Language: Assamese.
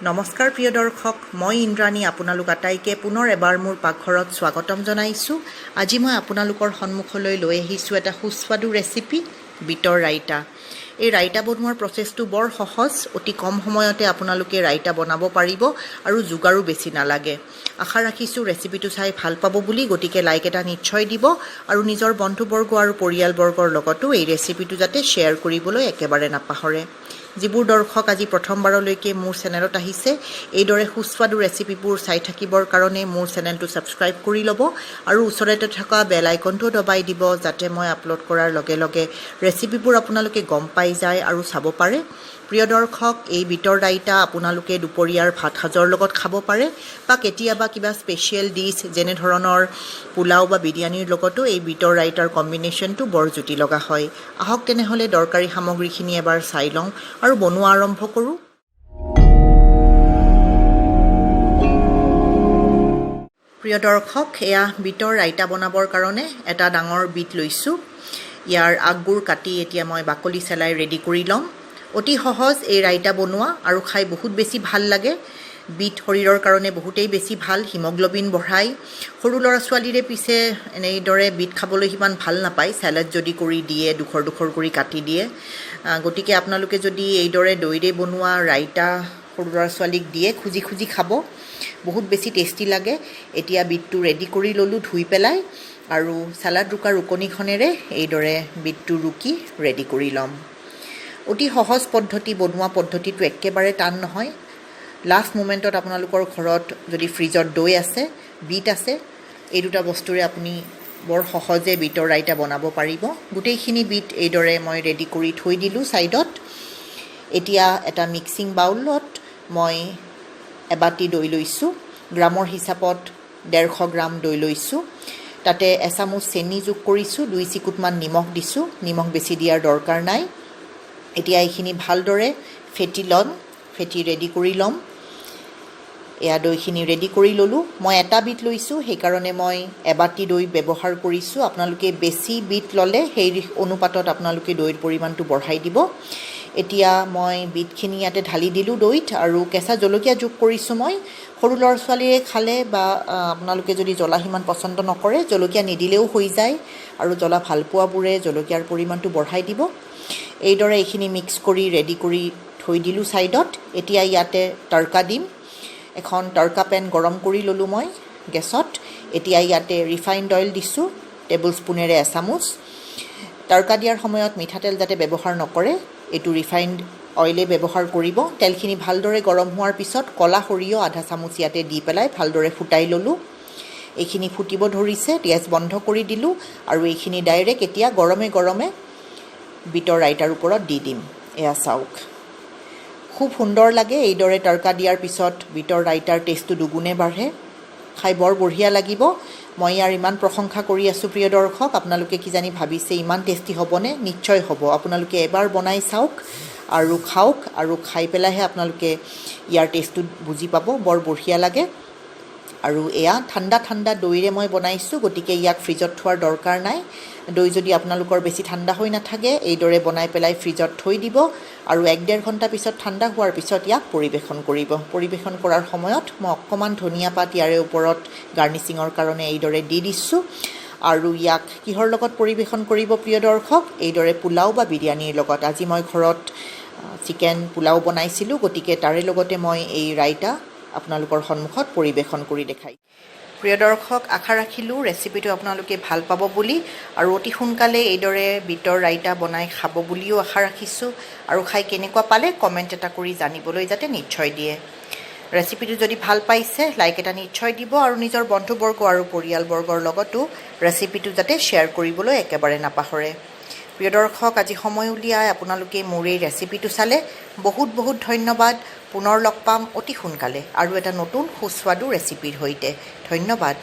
নমস্কাৰ প্ৰিয় দৰ্শক, মই ইন্দ্ৰাণী আপোনালোক আটাইকে পুনৰ এবাৰ মোৰ পাকঘৰত স্বাগতম জনাইছোঁ। আজি মই আপোনালোকৰ সন্মুখলৈ লৈ আহিছোঁ এটা সুস্বাদু ৰেচিপি, বিটৰ ৰাইতা। এই ৰাইতা বনোৱাৰ প্ৰচেছটো বৰ সহজ, অতি কম সময়তে আপোনালোকে ৰাইতা বনাব পাৰিব আৰু যোগাৰো বেছি নালাগে। আশা ৰাখিছোঁ ৰেচিপিটো চাই ভাল পাব বুলি, গতিকে লাইক এটা নিশ্চয় দিব আৰু নিজৰ বন্ধুবৰ্গ আৰু পৰিয়ালবৰ্গৰ লগতো এই ৰেচিপিটো যাতে শ্বেয়াৰ কৰিবলৈ একেবাৰে নাপাহৰে। যিবোৰ দৰ্শক আজি প্ৰথমবাৰলৈকে মোৰ চেনেলত আহিছে, এইদৰে সুস্বাদু ৰেচিপিবোৰ চাই থাকিবৰ কাৰণে মোৰ চেনেলটো ছাবস্ক্ৰাইব কৰি ল'ব আৰু ওচৰতে থকা বেল আইকনটো দবাই দিব, যাতে মই আপলোড কৰাৰ লগে লগে ৰেচিপিবোৰ আপোনালোকে গম পাই যায় আৰু চাব পাৰে। প্ৰিয় দৰ্শক, এই বিটৰ ৰাইতা আপোনালোকে দুপৰীয়াৰ ভাত সাজৰ লগত খাব পাৰে বা কেতিয়াবা কিবা স্পেচিয়েল ডিছ যেনে ধৰণৰ পোলাও বা বিৰিয়ানীৰ লগতো এই বিটৰ ৰাইতাৰ কম্বিনেশ্যনটো বৰ জুতি লগা হয়। আহক তেনেহ'লে দৰকাৰী সামগ্ৰীখিনি এবাৰ চাই লওঁ আৰু বনোৱা আৰম্ভ কৰোঁ। প্ৰিয় দৰ্শক, এয়া বিটৰ ৰাইতা বনাবৰ কাৰণে এটা ডাঙৰ বিট লৈছোঁ। ইয়াৰ আগবোৰ কাটি এতিয়া মই বাকলি চেলাই ৰেডি কৰি ল'ম। অতি সহজ এই ৰাইতা বনোৱা আৰু খাই বহুত বেছি ভাল লাগে। বিট শৰীৰৰ কাৰণে বহুতেই বেছি ভাল, হিমগ্ল'বিন বঢ়ায়। সৰু ল'ৰা ছোৱালীৰে পিছে এনেদৰে বিট খাবলৈ সিমান ভাল নাপায়, চেলাড যদি কৰি দিয়ে, দুখৰ কৰি কাটি দিয়ে। গতিকে আপোনালোকে যদি এইদৰে দৈৰে বনোৱা ৰাইতা সৰু ল'ৰা ছোৱালীক দিয়ে, খুজি খুজি খাব, বহুত বেছি টেষ্টি লাগে। এতিয়া বিটটো ৰেডি কৰি ল'লোঁ ধুই পেলাই, আৰু চালাড ৰুকাৰ ৰুকনিখনেৰে এইদৰে বিটটো ৰুকি ৰেডি কৰি ল'ম। অতি সহজ পদ্ধতি, বনোৱা পদ্ধতিটো একেবাৰে টান নহয়। লাষ্ট মোমেণ্টত আপোনালোকৰ ঘৰত যদি ফ্ৰিজত দৈ আছে, বিট আছে, এই দুটা বস্তুৰে আপুনি বৰ সহজে বিটৰ ৰাইতা বনাব পাৰিব। গোটেইখিনি বিট এইদৰে মই ৰেডি কৰি থৈ দিলোঁ ছাইডত। এতিয়া এটা মিক্সিং বাউলত মই এবাটি দৈ লৈছোঁ। গ্ৰামৰ হিচাপত 150 গ্ৰাম দৈ লৈছোঁ। তাতে এচামুচ চেনি যোগ কৰিছোঁ, 2 চিকুটমান নিমখ দিছোঁ। নিমখ বেছি দিয়াৰ দৰকাৰ নাই। এতিয়া এইখিনি ভালদৰে ফেটি ৰেডি কৰি ল'ম। এয়া দৈখিনি ৰেডি কৰি ল'লোঁ। মই এটা বিট লৈছোঁ, সেইকাৰণে মই এবাটি দৈ ব্যৱহাৰ কৰিছোঁ। আপোনালোকে বেছি বিট ল'লে সেই অনুপাতত আপোনালোকে দৈৰ পৰিমাণটো বঢ়াই দিব। এতিয়া মই বিটখিনি ইয়াতে ঢালি দিলোঁ দৈত, আৰু কেঁচা জলকীয়া যোগ কৰিছোঁ মই। সৰু ল'ৰা ছোৱালীয়ে খালে বা আপোনালোকে যদি জ্বলা সিমান পচন্দ নকৰে, জলকীয়া নিদিলেও হৈ যায়, আৰু জ্বলা ভাল পোৱাবোৰে জলকীয়াৰ পৰিমাণটো বঢ়াই দিব। এইদৰে এইখিনি মিক্স কৰি ৰেডি কৰি থৈ দিলোঁ ছাইডত। এতিয়া ইয়াতে তড়কা দিম। এখন তড়কা পেন গৰম কৰি ল'লোঁ মই গেছত। এতিয়া ইয়াতে ৰিফাইণ্ড অইল দিছোঁ, টেবুল স্পুনেৰে এচামুচ। তড়কা দিয়াৰ সময়ত মিঠাতেল যাতে ব্যৱহাৰ নকৰে, এইটো ৰিফাইণ্ড অইলে ব্যৱহাৰ কৰিব। তেলখিনি ভালদৰে গৰম হোৱাৰ পিছত ক'লা সৰিয়হ আধা চামুচ ইয়াতে দি পেলাই ভালদৰে ফুটাই ল'লোঁ। এইখিনি ফুটিব ধৰিছে, গেছ বন্ধ কৰি দিলোঁ, আৰু এইখিনি ডাইৰেক্ট এতিয়া গৰমে গৰমে বিটৰ ৰাইতাৰ ওপৰত দি দিম। এয়া চাওক, খুব সুন্দৰ লাগে। এইদৰে তড়কা দিয়াৰ পিছত বিটৰ ৰাইতাৰ টেষ্টটো দুগুণে বাঢ়ে, খাই বৰ বঢ়িয়া লাগিব। মই ইয়াৰ ইমান প্ৰশংসা কৰি আছোঁ প্ৰিয় দৰ্শক, আপোনালোকে কিজানি ভাবিছে ইমান টেষ্টি হ'বনে? নিশ্চয় হ'ব। আপোনালোকে এবাৰ বনাই চাওক আৰু খাওক, আৰু খাই পেলাইহে আপোনালোকে ইয়াৰ টেষ্টটো বুজি পাব। বৰ বঢ়িয়া লাগে। আৰু এয়া ঠাণ্ডা দৈৰে মই বনাইছোঁ, গতিকে ইয়াক ফ্ৰিজত থোৱাৰ দৰকাৰ নাই। দৈ যদি আপোনালোকৰ বেছি ঠাণ্ডা হৈ নাথাকে, এইদৰে বনাই পেলাই ফ্ৰিজত থৈ দিব, আৰু 1-1.5 ঘণ্টা পিছত ঠাণ্ডা হোৱাৰ পিছত ইয়াক পৰিৱেশন কৰিব। পৰিৱেশন কৰাৰ সময়ত মই অকণমান ধনিয়া পাত ইয়াৰে ওপৰত গাৰ্নিচিঙৰ কাৰণে এইদৰে দি দিছোঁ। আৰু ইয়াক কিহৰ লগত পৰিৱেশন কৰিব প্ৰিয় দৰ্শক? এইদৰে পোলাও বা বিৰিয়ানীৰ লগত। আজি মই ঘৰত চিকেন পোলাও বনাইছিলোঁ, গতিকে তাৰে লগতে মই এই ৰাইতা আপোনালোকৰ সন্মুখত পৰিৱেশন কৰি দেখাই। প্ৰিয় দৰ্শক, আশা ৰাখিলোঁ ৰেচিপিটো আপোনালোকে ভাল পাব বুলি, আৰু অতি সোনকালে এইদৰে বিটৰ ৰাইতা বনাই খাব বুলিও আশা ৰাখিছোঁ। আৰু খাই কেনেকুৱা পালে কমেণ্ট এটা কৰি জানিবলৈ যাতে নিশ্চয় দিয়ে। ৰেচিপিটো যদি ভাল পাইছে, লাইক এটা নিশ্চয় দিব, আৰু নিজৰ বন্ধুবৰ্গ আৰু পৰিয়ালবৰ্গৰ লগতো ৰেচিপিটো যাতে শ্বেয়াৰ কৰিবলৈ একেবাৰে নাপাহৰে। প্ৰিয় দৰ্শক, আজি সময় উলিয়াই আপোনালোকে মোৰ এই ৰেচিপিটো চালে বহুত বহুত ধন্যবাদ। পুনৰ লগ পাম অতি সোনকালে আৰু এটা নতুন সুস্বাদু ৰেচিপিৰ সৈতে। ধন্যবাদ।